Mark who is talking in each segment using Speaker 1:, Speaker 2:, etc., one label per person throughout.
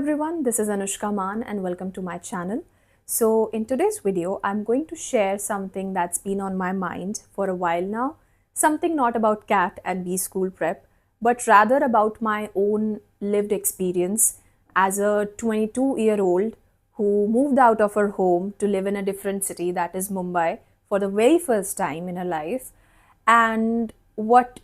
Speaker 1: everyone, this is Anushka Maan and welcome to my channel. So in today's video, I'm going to share something that's been on my mind for a while now. Something not about CAT and B school prep, but rather about my own lived experience as a 22-year-old who moved out of her home to live in a different city, that is Mumbai, for the very first time in her life. And what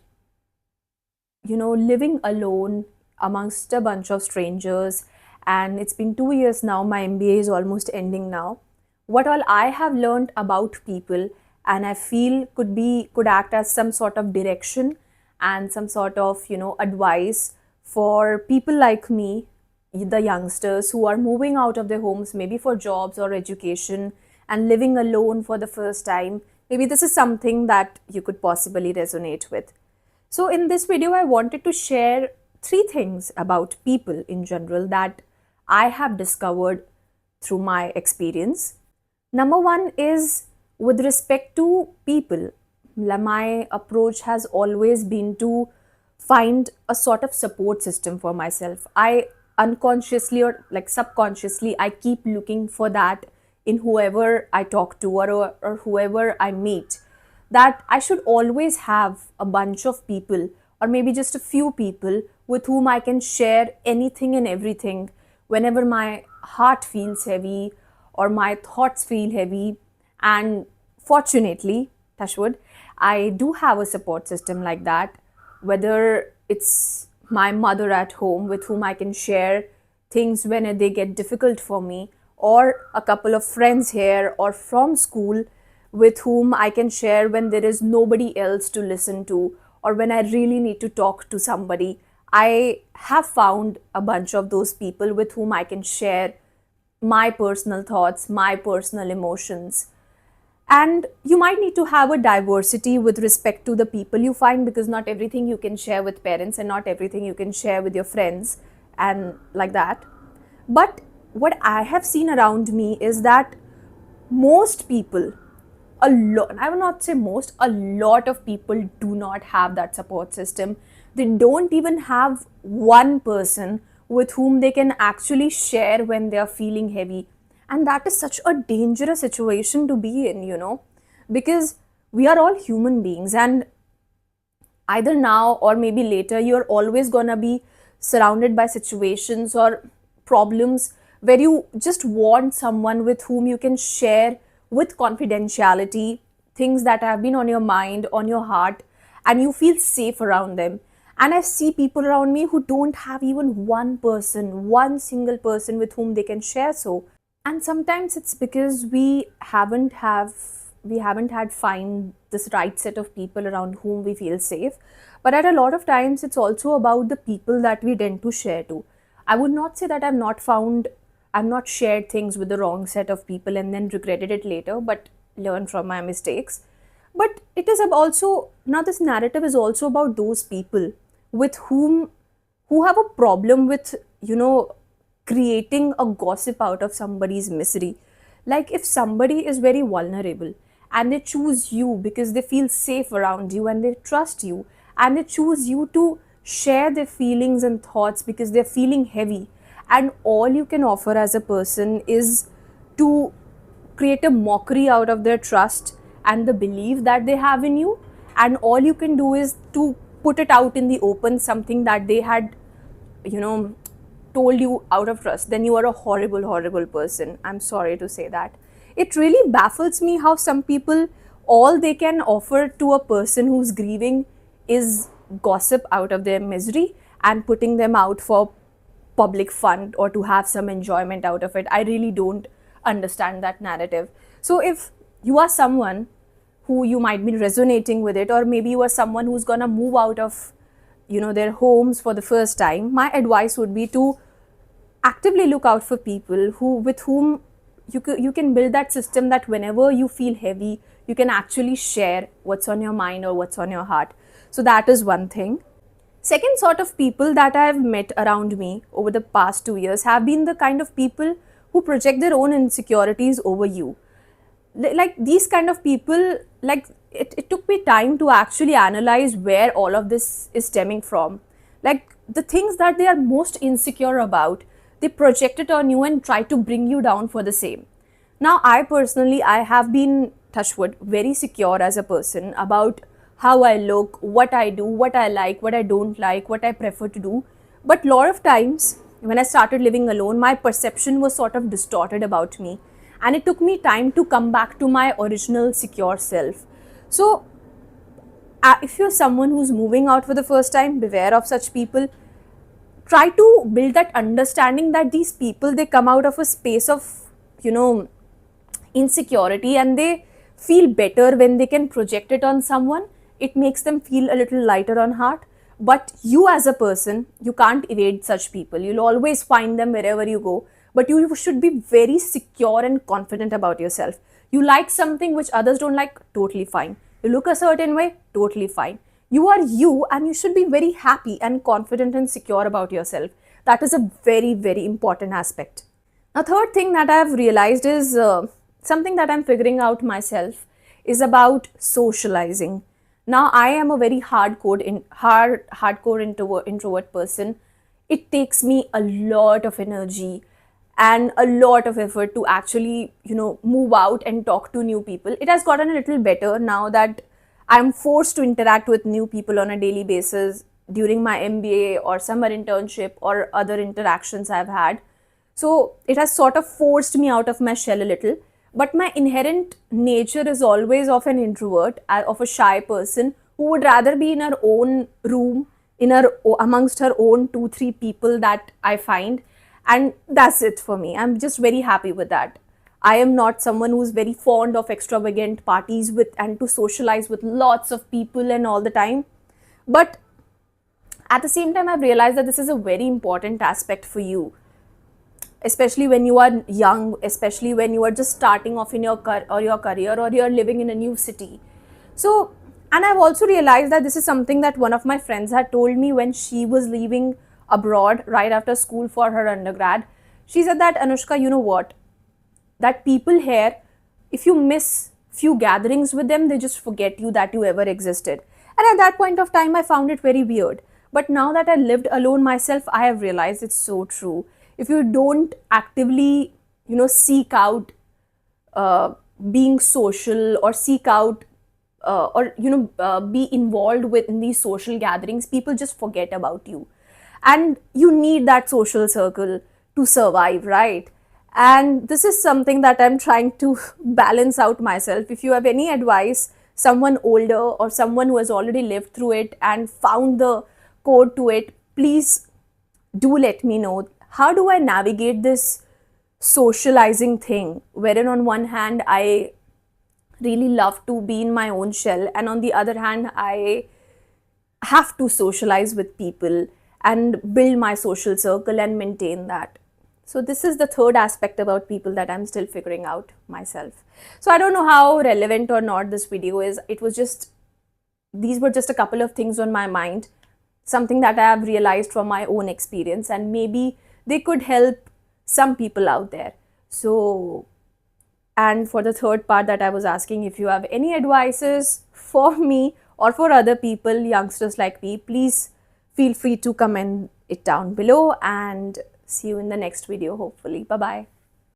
Speaker 1: living alone amongst a bunch of strangers. And it's been 2 years now, my MBA is almost ending now. What all I have learned about people and I feel could act as some sort of direction and some sort of, advice for people like me, the youngsters who are moving out of their homes, maybe for jobs or education and living alone for the first time. Maybe this is something that you could possibly resonate with. So, in this video, I wanted to share three things about people in general that I have discovered through my experience. Number one is with respect to people, my approach has always been to find a sort of support system for myself. I unconsciously or like subconsciously, I keep looking for that in whoever I talk to or whoever I meet, that I should always have a bunch of people or maybe just a few people with whom I can share anything and everything whenever my heart feels heavy or my thoughts feel heavy. And fortunately, touchwood, I do have a support system like that, whether it's my mother at home with whom I can share things when they get difficult for me, or a couple of friends here or from school with whom I can share when there is nobody else to listen to or when I really need to talk to somebody. I have found a bunch of those people with whom I can share my personal thoughts, my personal emotions. And you might need to have a diversity with respect to the people you find, because not everything you can share with parents and not everything you can share with your friends and like that. But what I have seen around me is that most people, a lot, I will not say most, a lot of people do not have that support system. They don't even have one person with whom they can actually share when they are feeling heavy. And that is such a dangerous situation to be in, because we are all human beings, and either now or maybe later, you're always gonna be surrounded by situations or problems where you just want someone with whom you can share with confidentiality things that have been on your mind, on your heart, and you feel safe around them. And I see people around me who don't have even one person, one single person with whom they can share so. And sometimes it's because we haven't had find this right set of people around whom we feel safe. But at a lot of times it's also about the people that we tend to share to. I would not say that I've not shared things with the wrong set of people and then regretted it later, but learned from my mistakes. But it is also, now this narrative is also about those people with who have a problem with, creating a gossip out of somebody's misery. Like if somebody is very vulnerable and they choose you because they feel safe around you and they trust you, and they choose you to share their feelings and thoughts because they're feeling heavy, and all you can offer as a person is to create a mockery out of their trust and the belief that they have in you, and all you can do is to put it out in the open, something that they had told you out of trust, then you are a horrible person. I'm sorry to say that. It really baffles me how some people, all they can offer to a person who's grieving is gossip out of their misery and putting them out for public fun or to have some enjoyment out of it. I really don't understand that narrative. So if you are someone who you might be resonating with it, or maybe you are someone who's gonna move out of their homes for the first time, my advice would be to actively look out for people with whom you can build that system that whenever you feel heavy, you can actually share what's on your mind or what's on your heart. So that is one thing. Second sort of people that I have met around me over the past 2 years have been the kind of people who project their own insecurities over you. Like these kind of people, like it took me time to actually analyze where all of this is stemming from. Like the things that they are most insecure about, they project it on you and try to bring you down for the same. Now, I personally, I have been, touchwood, very secure as a person about how I look, what I do, what I like, what I don't like, what I prefer to do. But a lot of times, when I started living alone, my perception was sort of distorted about me. And it took me time to come back to my original secure self. So, if you're someone who's moving out for the first time, beware of such people. Try to build that understanding that these people, they come out of a space of, you know, insecurity, and they feel better when they can project it on someone. It makes them feel a little lighter on heart. But you as a person, you can't evade such people. You'll always find them wherever you go. But you should be very secure and confident about yourself. You like something which others don't like, totally fine. You look a certain way, totally fine. You are you, and you should be very happy and confident and secure about yourself. That is a very, very important aspect. Now, third thing that I've realized is something that I'm figuring out myself is about socializing. Now, I am a very hardcore introvert person. It takes me a lot of energy and a lot of effort to actually, move out and talk to new people. It has gotten a little better now that I'm forced to interact with new people on a daily basis during my MBA or summer internship or other interactions I've had. So it has sort of forced me out of my shell a little. But my inherent nature is always of an introvert, of a shy person who would rather be in her own room, amongst her own 2-3 people that I find, and that's it for me. I'm just very happy with that. I am not someone who's very fond of extravagant parties with and to socialize with lots of people and all the time. But at the same time, I've realized that this is a very important aspect for you, especially when you are young, especially when you are just starting off in your career, or you're living in a new city. So, and I've also realized that this is something that one of my friends had told me when she was leaving abroad right after school for her undergrad. She said that, Anushka, you know what? That people here, if you miss few gatherings with them, they just forget you that you ever existed. And at that point of time, I found it very weird. But now that I lived alone myself, I have realized it's so true. If you don't actively, seek out being social, or seek out be involved with in these social gatherings, people just forget about you. And you need that social circle to survive, right? And this is something that I'm trying to balance out myself. If you have any advice, someone older or someone who has already lived through it and found the code to it, please do let me know. How do I navigate this socializing thing, wherein on one hand I really love to be in my own shell, and on the other hand I have to socialize with people and build my social circle and maintain that. So this is the third aspect about people that I'm still figuring out myself. So I don't know how relevant or not this video is. These were just a couple of things on my mind, something that I have realized from my own experience, and maybe they could help some people out there. So, and for the third part that I was asking, if you have any advices for me or for other people, youngsters like me, please feel free to comment it down below, and see you in the next video, hopefully. Bye bye.